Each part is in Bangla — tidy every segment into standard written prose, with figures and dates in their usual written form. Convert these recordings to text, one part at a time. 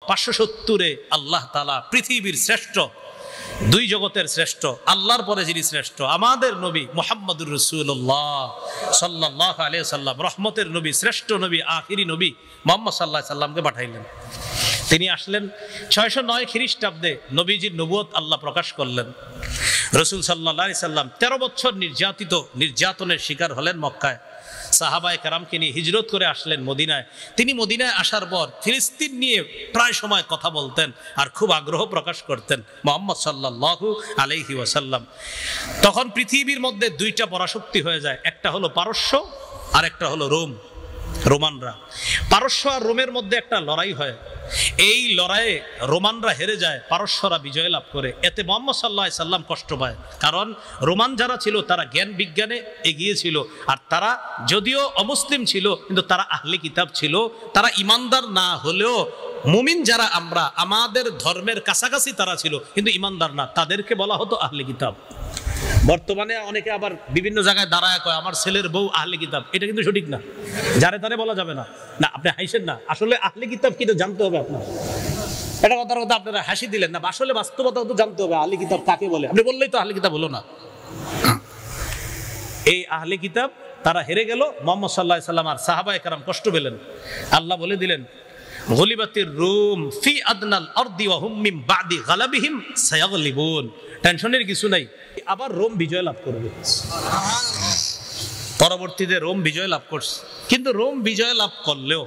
570-এ আল্লাহ তাআলা পৃথিবীর শ্রেষ্ঠ, দুই জগতের শ্রেষ্ঠ, আল্লাহর পরে যিনি শ্রেষ্ঠ, আমাদের নবী মুহাম্মদুর রাসূলুল্লাহ সাল্লাল্লাহু আলাইহি ওয়াসাল্লাম, রহমতের নবী, শ্রেষ্ঠ নবী, আখিরি নবী মুহাম্মদ সাল্লাল্লাহু আলাইহি ওয়াসাল্লামকে পাঠাইলেন। তিনি আসলেন 609 খ্রিস্টাব্দে, নবীজির নবুয়ত আল্লাহ প্রকাশ করলেন। রাসূল সাল্লাল্লাহু আলাইহি ওয়াসাল্লাম 13 বছর নির্যাতনের শিকার হলেন মক্কায়। সাহাবায়ে কেরামকে নিয়ে হিজরত করে আসলেন মদিনায়। তিনি মদিনায় আসার পর ফিলিস্তিন নিয়ে প্রায় সময় কথা বলতেন আর খুব আগ্রহ প্রকাশ করতেন মুহাম্মদ সাল্লাল্লাহু আলাইহি ওয়াসাল্লাম। তখন পৃথিবীর মধ্যে দুইটা পরাশক্তি হয়ে যায়, একটা হলো পারস্য আর একটা হলো রোমানরা। পারস্য আর রোমের মধ্যে একটা লড়াই হয়। এই লড়াইয়ে রোমানরা হেরে যায়, পারস্যরা বিজয় লাভ করে। এতে মুহাম্মদ সাল্লাল্লাহু আলাইহি সাল্লাম কষ্ট পায়, কারণ রোমান যারা ছিল তারা জ্ঞান বিজ্ঞানে এগিয়ে ছিল, আর তারা যদিও অমুসলিম ছিল কিন্তু তারা আহলে কিতাব ছিল। তারা ইমানদার না হলেও মুমিন যারা আমরা, আমাদের ধর্মের কাছাকাছি তারা ছিল, কিন্তু ইমানদার না, তাদেরকে বলা হতো আহলে কিতাব। বর্তমানে অনেকে আবার বিভিন্ন জায়গায় দাঁড়ায় কয় আমার ছেলের বউ আহলে কিতাব, এটা কিন্তু সঠিক না, যারে তারে বলা যাবে না। না, আপনি হাসেন না, আসলে আহলে কিতাব কি জানতে হবে আপনার। এটা কথার কথা আপনারা হাসি দিলেন না, আসলে বাস্তবতা তো জানতে হবে আহলে কিতাব কাকে বলে। আপনি বললেই তো আহলে কিতাব হলো না। এই আহলে কিতাব তারা হেরে গেল, মুহাম্মদ সাল্লাল্লাহু আলাইহি সাল্লাম আর সাহাবায়ে কেরাম কষ্ট পেলেন। আল্লাহ বলে দিলেন গুলিবাতির রুম ফি আদনাল আরদি ওয়া হুম মিন বাদি গালাবিহিম সায়াগলিবুন। টেনশনের কিছু নাই, আবার রোম বিজয় লাভ করবে। পরবর্তীতে রোম বিজয় লাভ করছে, কিন্তু রোম বিজয় লাভ করলেও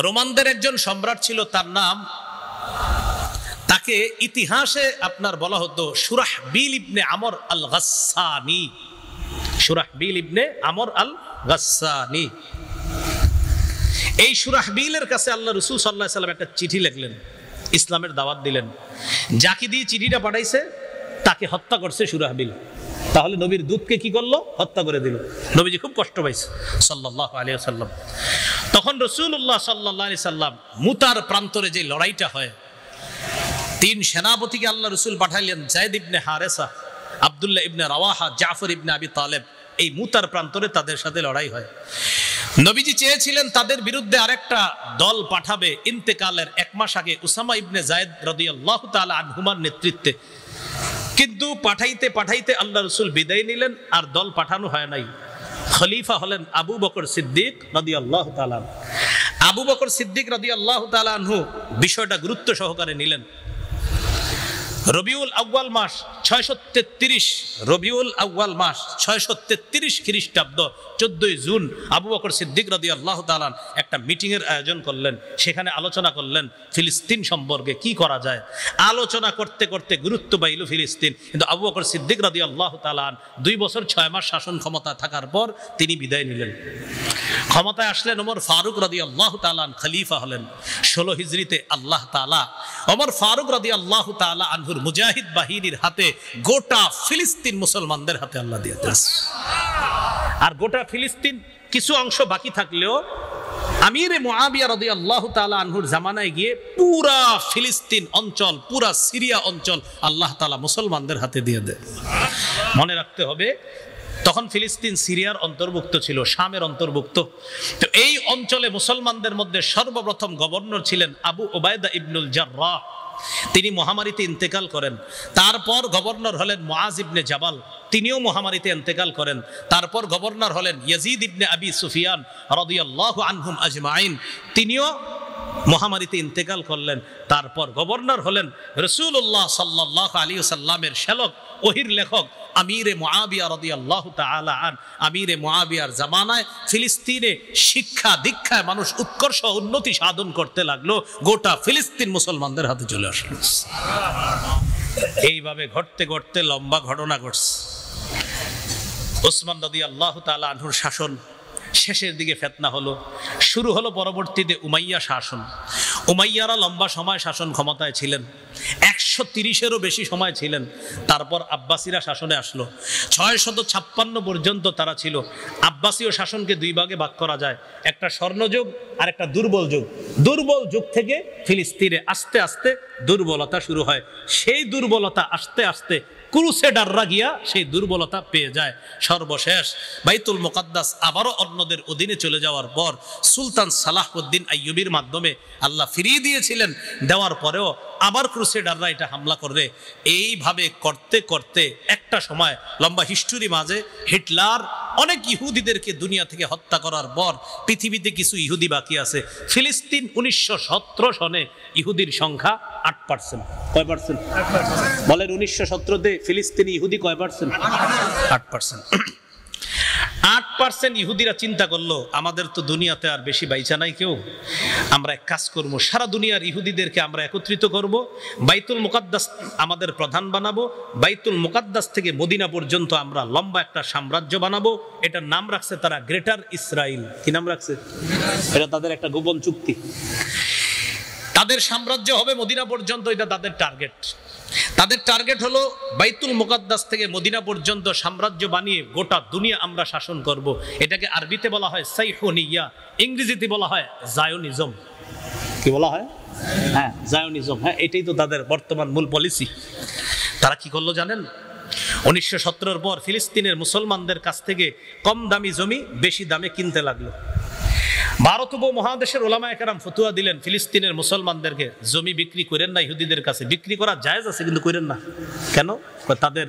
রোমানদের একজন সম্রাট ছিল, তার নাম, তাকে ইতিহাসে আপনার বলা হতো শুরাহবিল ইবনে আমর আল গাসসানি। শুরাহবিল ইবনে আমর আল গাসসানি। এই শুরাহবিলের কাছে আল্লাহ রাসূল সাল্লাল্লাহু আলাইহি সাল্লাম একটা চিঠি লিখলেন, ইসলামের দাওয়াত দিলেন। যাকে দিয়ে চিঠিটা পাঠাইছে তাকে হত্যা করছে শুরাহবিল। তাহলে নবীর দূতকে কি করলো? হত্যা করে দিল। নবীজি খুব কষ্ট পাইছে সাল্লাল্লাহু আলাইহি ওয়াসাল্লাম। তখন রাসূলুল্লাহ সাল্লাল্লাহু আলাইহি সাল্লাম মুতার প্রান্তরে যে লড়াইটা হয়, 3 সেনাপতিকে আল্লাহ রাসূল পাঠাইলেন, যায়েদ ইবনে হারেসা, আব্দুল্লাহ ইবনে রাওয়াহা, জাফর ইবনে আবি তালেব। এই মুতার প্রান্তরে তাদের সাথে লড়াই হয়। নবীজি চেয়েছিলেন তাদের বিরুদ্ধে আরেকটা দল পাঠাবে ইন্তেকালের 1 মাস আগে উসামা ইবনে যায়েদ রাদিয়াল্লাহু তাআলা আনহুমার নেতৃত্বে, কিন্তু পাঠাইতে পাঠাইতে আল্লাহ রাসূল বিদায় নিলেন, আর দল পাঠানো হয় নাই। খলিফা হলেন আবু বকর সিদ্দিক রাদিয়াল্লাহু তাআলা। আবু বকর সিদ্দিক রাদিয়াল্লাহু তাআলা আনহু বিষয়টা গুরুত্ব সহকারে নিলেন। রবিউল আউয়াল মাস 633, রবিউল আউয়াল মাস 633 খ্রিস্টাব্দ 14 জুন আবু বকর সিদ্দিক রাদিয়াল্লাহু তাআলা একটা মিটিং এর আয়োজন করলেন। সেখানে আলোচনা করলেন ফিলিস্তিন সম্পর্কে কি করা যায়। আলোচনা করতে করতে গুরুত্ব পাইল ফিলিস্তিন, কিন্তু আবু বকর সিদ্দিক রাদিয়াল্লাহু তাআলা 2 বছর 6 মাস শাসন ক্ষমতা থাকার পর তিনি বিদায় নিলেন। ক্ষমতায় আসলেন ওমর ফারুক রাদিয়াল্লাহু তাআলা, খলিফা হলেন 16 হিজরিতে। আল্লাহ তাআলা ওমর ফারুক রাদিয়াল্লাহু তাআলা আনহুর মুজাহিদ বাহিনীর হাতে গোটা ফিলিস্তিন মুসলমানদের হাতে আল্লাহ দিয়ে দিয়েছে। আর গোটা ফিলিস্তিন কিছু অংশ বাকি থাকলেও আমিরে মুআবিয়া রাদিয়াল্লাহু তাআলা আনহুর জামানায় গিয়ে পুরা ফিলিস্তিন অঞ্চল, পুরা সিরিয়া অঞ্চল আল্লাহ তাআলা মুসলমানদের হাতে দিয়ে দেয়। মনে রাখতে হবে তখন ফিলিস্তিন সিরিয়ার অন্তর্ভুক্ত ছিল, শামের অন্তর্ভুক্ত। তো এই অঞ্চলে মুসলমানদের মধ্যে সর্বপ্রথম গভর্নর ছিলেন আবু উবায়দা ইবনুল জাররাহ। তিনি মহামারীতে ইন্তেকাল করেন। তারপর গভর্নর হলেন মুআজ ইবনে জাবাল, তিনিও মহামারীতে ইন্তেকাল করেন। তারপর গভর্নর হলেন ইয়াজিদ ইবনে আবি সুফিয়ান রাদিয়াল্লাহু আনহুম আজমাইন, তিনিও মহামারীতে ইন্তেকাল করলেন। তারপর গভর্নর হলেন রাসূলুল্লাহ সাল্লাল্লাহু আলাইহি ওয়াসাল্লামের শ্যালক, ওহির লেখক আমিরে মুআবিয়া রাদিয়াল্লাহু তাআলা আন। আমিরে মুআবিয়ার জামানায় ফিলিস্তিনে শিক্ষা দীক্ষায় মানুষ উৎকর্ষ উন্নতি সাধন করতে লাগলো, গোটা ফিলিস্তিন মুসলমানদের হাতে চলে আসলো। এইভাবে ঘটতে ঘটতে লম্বা ঘটনা ঘটছে। ওসমান রাদিয়াল্লাহু তাআলা আনহুর শাসন শেষের দিকে ফিতনা হলো, শুরু হলো পরবর্তীতে উমাইয়া শাসন। উমাইয়ারা লম্বা সময় শাসন ক্ষমতায় ছিলেন, 130-এরও বেশি সময় ছিলেন। তারপর আব্বাসীরা শাসনে আসলো, 656 পর্যন্ত তারা ছিল। আব্বাসীয় শাসনকে 2 ভাগে ভাগ করা যায়, একটা স্বর্ণযুগ আর একটা দুর্বল যুগ। দুর্বল যুগ থেকে ফিলিস্তিনে আস্তে আস্তে দুর্বলতা শুরু হয়। সেই দুর্বলতা আস্তে আস্তে ক্রুসেডাররা গিয়া সেই দুর্বলতা পেয়ে যায়। সর্বশেষ বাইতুল মুকাদ্দাস আবারও অন্যদের অধীনে চলে যাওয়ার পর সুলতান সালাহউদ্দিন আইয়ুবীর মাধ্যমে আল্লাহ ফিরিয়ে দিয়েছিলেন। দেওয়ার পরেও আবার ক্রুসেডাররা এটা হামলা করবে। এইভাবে করতে করতে একটা সময় লম্বা হিস্টোরি মাঝে হিটলার অনেক ইহুদিদেরকে দুনিয়া থেকে হত্যা করার পর পৃথিবীতে কিছু ইহুদি বাকি আছে। ফিলিস্তিন 1917 সনে ইহুদির সংখ্যা 8%। কয় পার্সেন্ট বলেন? 1917-তে ফিলিস্তিনি ইহুদি কয় পার্সেন্ট? 8%। 8% ইহুদিরা চিন্তা করলো আমাদের তো দুনিয়াতে আর বেশি বাইচা নাই কেউ, আমরা এক কাজ করবো, সারা দুনিয়ার ইহুদিদেরকে আমরা একত্রিত করব, বাইতুল মুকাদ্দাস আমাদের প্রধান বানাবো, বাইতুল মুকাদ্দাস থেকে মদিনা পর্যন্ত আমরা লম্বা একটা সাম্রাজ্য বানাবো। এটার নাম রাখছে তারা গ্রেটার ইসরায়েল। কি নাম রাখছে? এটা তাদের একটা গোপন চুক্তি। তাদের সাম্রাজ্য হবে মদিনা পর্যন্ত, এটা তাদের টার্গেট। তাদের টার্গেট হলো বাইতুল মুকাদ্দাস থেকে মদিনা পর্যন্ত সাম্রাজ্য বানিয়ে গোটা দুনিয়া আমরা শাসন করব। এটাকে আরবিতে বলা হয় সাইহোনিয়া, ইংরেজিতে বলা হয় জায়োনিজম। কি বলা হয়? হ্যাঁ, জায়োনিজম। হ্যাঁ, এটাই তো তাদের বর্তমান মূল পলিসি। তারা কি করলো জানেন? 1917-র পর ফিলিস্তিনের মুসলমানদের কাছ থেকে কম দামি জমি বেশি দামে কিনতে লাগলো। ভারত উপমহাদেশের ওলামায়ে কেরাম ফতোয়া দিলেন ফিলিস্তিনের মুসলমানদেরকে জমি বিক্রি করেন না, ইহুদিদের কাছে বিক্রি করা জায়েজ আছে কিন্তু করেন না। কেন? তাদের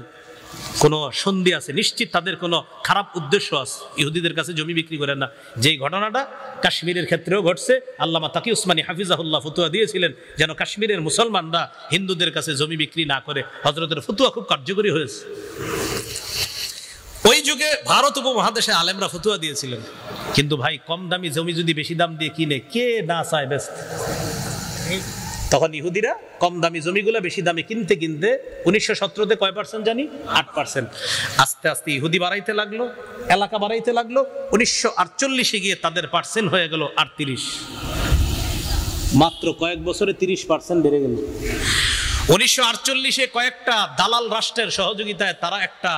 কোনো সন্ধি আছে, নিশ্চিত তাদের কোনো খারাপ উদ্দেশ্য আছে, ইহুদিদের কাছে জমি বিক্রি করেন না। যেই ঘটনাটা কাশ্মীরের ক্ষেত্রেও ঘটছে, আল্লামা তাকি উসমানী হাফিজাহুল্লাহ ফতোয়া দিয়েছিলেন যেন কাশ্মীরের মুসলমানরা হিন্দুদের কাছে জমি বিক্রি না করে। হযরতের ফতোয়া খুব কার্যকরী হয়েছে। ওই যুগে ভারত উপমহাদেশে আলেমরা ফতোয়া দিয়েছিলেন, কিন্তু ভাই কম দামি জমি যদি বেশি দাম দিয়ে কিনে কে না চায় বেস্ট। তখন ইহুদিরা কম দামি জমিগুলো বেশি দামে কিনতে কিনতে 1917-তে কয় পার্সেন্ট জানি? 8%। আস্তে আস্তে ইহুদি বাড়াইতে লাগলো, এলাকা বাড়াইতে লাগলো। 1948-এ গিয়ে তাদের পার্সেন্ট হয়ে গেল 38। মাত্র কয়েক বছরে 30% বেড়ে গেল। 1948-এ কয়েকটা দালাল রাষ্ট্রের সহযোগিতায় তারা একটা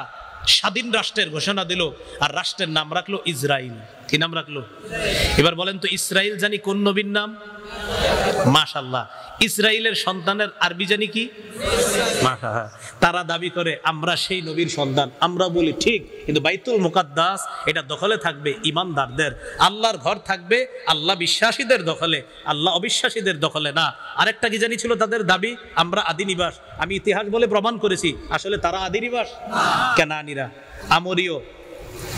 স্বাধীন রাষ্ট্রের ঘোষণা দিল, আর রাষ্ট্রের নাম রাখলো ইসরায়েল। কি নাম রাখলো? এবার বলেন তো, ইসরায়েল জানি কোন নবীর নাম? মাশাআল্লাহ। ইসরায়েলের সন্তানের আরবি জানি কি? মাশাআল্লাহ। তারা দাবি করে আমরা সেই নবীর সন্তান। আমরা বলি ঠিক, কিন্তু বাইতুল মুকাদ্দাস এটা দখলে থাকবে ইমানদারদের। আল্লাহর ঘর থাকবে আল্লাহ বিশ্বাসীদের দখলে, আল্লাহ অবিশ্বাসীদের দখলে না। আরেকটা কি জানি ছিল তাদের দাবি? আমরা আদি নিবাস। আমি ইতিহাস বলে প্রমাণ করেছি আসলে তারা আদি নিবাস। কেনানীরা, আমরীয়,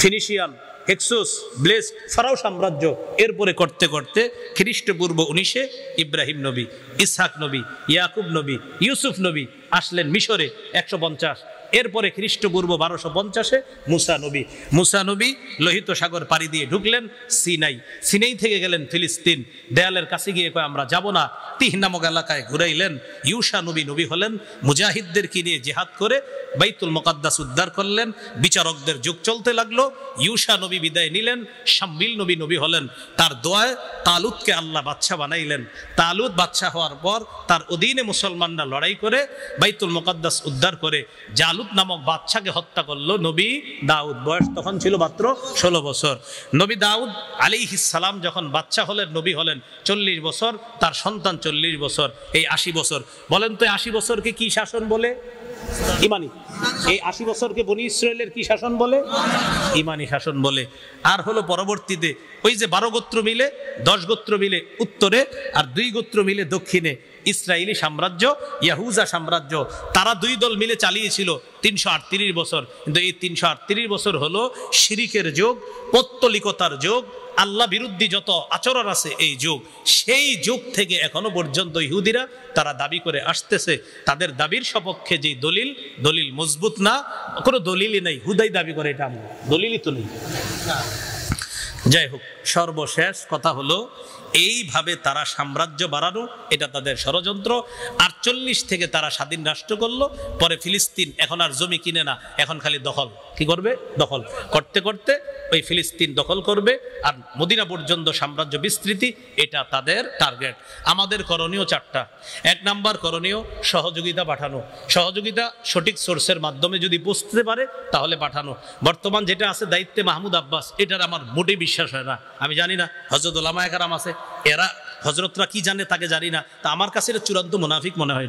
ফিনিশিয়ান, হেক্সুস, ব্লেস, ফারাও সাম্রাজ্য। এরপরে করতে করতে খ্রিস্টপূর্ব 19-এ ইব্রাহিম নবী, ইসহাক নবী, ইয়াকুব নবী, ইউসুফ নবী আসলেন মিশরে 150। এরপরে খ্রিস্টপূর্ব 1250-এ মুসা নবী। মুসা নবী লোহিত সাগর পাড়ি দিয়ে ঢুকলেন সিনাই। সিনাই থেকে গেলেন ফিলিস্তিন। দেয়ালের কাছে গিয়ে কয় আমরা যাব না। তিহ নামক এলাকায় ঘুরাইলেন। ইউসা নবী নবী হলেন, মুজাহিদদেরকে নিয়ে জিহাদ করে বাইতুল মুকাদ্দাস উদ্ধার করলেন। বিচারকদের যুগ চলতে লাগলো। ইউসা নবী বিদায় নিলেন, শাম্বিল নবী নবী হলেন। তার দোয়ায় তালুতকে আল্লাহ বাদশা বানাইলেন। তালুত বাদশা হওয়ার পর তার অধীনে মুসলমানরা লড়াই করে বাইতুল মুকাদ্দাস উদ্ধার করে জালুত নামক বাদশাকে হত্যা করলো নবী দাউদ। বয়স তখন ছিল মাত্র 16 বছর। নবী দাউদ আলাইহিস সালাম যখন বাদশা হলেন, নবী হলেন 40 বছর, তার সন্তান 40 বছর, এই 80 বছর। বলেন তো 80 বছরকে কি শাসন বলে? ইমানি। এই 80 বছরকে বনি ইসরায়েলের কি শাসন বলে? ইমানি শাসন বলে। আর হলো পরবর্তীতে ওই যে 12 গোত্র মিলে, 10 গোত্র মিলে উত্তরে আর 2 গোত্র মিলে দক্ষিণে ইসরায়েলি সাম্রাজ্য, ইয়াহুজা সাম্রাজ্য, তারা 2 দল মিলে চালিয়েছিল 338 বছর। কিন্তু এই 338 বছর হলো শিরিকের যুগ, পৌত্তলিকতার যুগ, আল্লাহ বিরুদ্ধী যত আচরণ আছে এই যুগ। সেই যুগ থেকে এখনো পর্যন্ত ইহুদিরা তারা দাবি করে আসতেছে। তাদের দাবির সপক্ষে যে দলিল মজবুত না, কোনো দলিলই নেই। হুদাই দাবি করে, এটা আমরা দলিলই তো নেই। যাই হোক, সর্বশেষ কথা হলো এইভাবে তারা সাম্রাজ্য বাড়ানো, এটা তাদের ষড়যন্ত্র। 48 থেকে তারা স্বাধীন রাষ্ট্র করলো। পরে ফিলিস্তিন এখন আর জমি কিনে না, এখন খালি দখল। কি করবে? দখল করতে করতে ওই ফিলিস্তিন দখল করবে, আর মদিনা পর্যন্ত সাম্রাজ্য বিস্তৃতি, এটা তাদের টার্গেট। আমাদের করণীয় 4টা। 1 নাম্বার করণীয় সহযোগিতা পাঠানো। সহযোগিতা সঠিক সোর্সের মাধ্যমে যদি পৌঁছতে পারে তাহলে পাঠানো। বর্তমান যেটা আছে দায়িত্বে মাহমুদ আব্বাস, এটার আমার মোটেই বিশ্বাস হয় না। আমি জানি না হযরত উলামায়ে কেরাম আছে, এরা হযরতরা কি জানে তাকে জানি না, তা আমার কাছে এটা চূড়ান্ত মুনাফিক মনে হয়।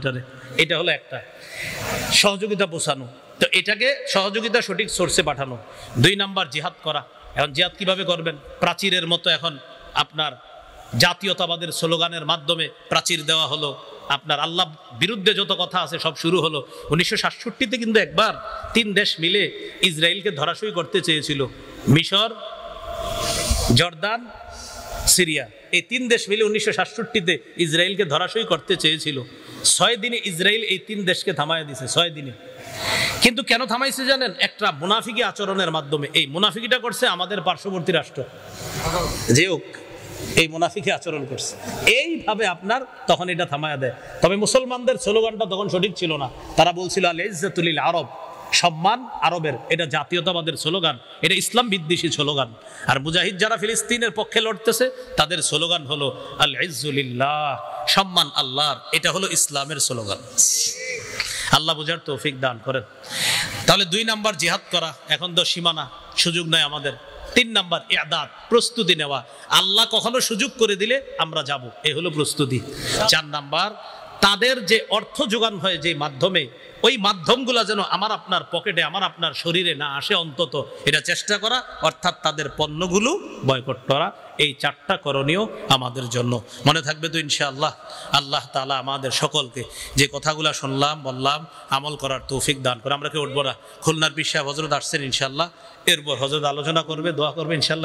এটা হলো একটা সহযোগিতা পৌঁছানো। তো এটাকে সহযোগিতা সঠিক সোর্সে পাঠানো। 2 নাম্বার জিহাদ করা। এখন জিহাদ কিভাবে করবেন? প্রাচীরের মতো এখন আপনার জাতীয়তাবাদের স্লোগানের মাধ্যমে প্রাচীর দেওয়া হলো, আপনার আল্লাহ বিরুদ্ধে যত কথা আছে সব শুরু হলো। 1967-তে কিন্তু একবার 3 দেশ মিলে ইসরায়েলকে ধরাশয়ী করতে চেয়েছিল, মিশর, জর্দান, সিরিয়া। এই 3 দেশ মিলে 1967-তে ইসরায়েলকে ধরাশয়ী করতে চেয়েছিল। 6 দিনে ইসরায়েল এই 3 দেশকে থামায় দিছে, 6 দিনে। কিন্তু কেন থামাইছে জানেন? একটা মুনাফিকি আচরণের মাধ্যমে। এই মুনাফিকিটা করছে আমাদের পার্শ্ববর্তী রাষ্ট্র, যে হোক এই মুনাফিকি আচরণ করছে, এইভাবে আপনার তখন এটা থামায়া দেয়। তবে মুসলমানদের স্লোগানটা তখন সঠিক ছিল না। তারা বলছিল আল ইজ্জাতুল লিল আরব, সম্মান আরবের। এটা জাতীয়তাবাদের স্লোগান, এটা ইসলাম বিদ্বেষী স্লোগান। আর মুজাহিদ যারা ফিলিস্তিনের পক্ষে লড়তেছে তাদের স্লোগান হলো আল ইজ্জু লিল্লাহ, সম্মান আল্লাহর। এটা হলো ইসলামের স্লোগান। আল্লাহ বুঝার তৌফিক দান করেন। তাহলে 2 নাম্বার জিহাদ করা, এখন তো সীমানা, সুযোগ নাই আমাদের। 3 নাম্বার ইআদাদ, প্রস্তুতি নেওয়া। আল্লাহ কখনো সুযোগ করে দিলে আমরা যাব, এই হলো প্রস্তুতি। 4 নাম্বার তাদের যে অর্থ যোগান হয় যে মাধ্যমে, ওই মাধ্যমগুলো যেন আমার আপনার পকেটে, আমার আপনার শরীরে না আসে, অন্তত এটা চেষ্টা করা, অর্থাৎ তাদের পণ্যগুলো বয়কট করা। এই 4টা করণীয় আমাদের জন্য। মনে থাকবে তো ইনশাআল্লাহ? আল্লাহ তাআলা আমাদের সকলকে যে কথাগুলো শুনলাম বললাম আমল করার তৌফিক দান করে। আমরা কেউ উঠবো না। খুলনার পীর সাহেব হযরত আসছেন ইনশাআল্লাহ, এরপর হযরত আলোচনা করবে, দোয়া করবে ইনশাআল্লাহ।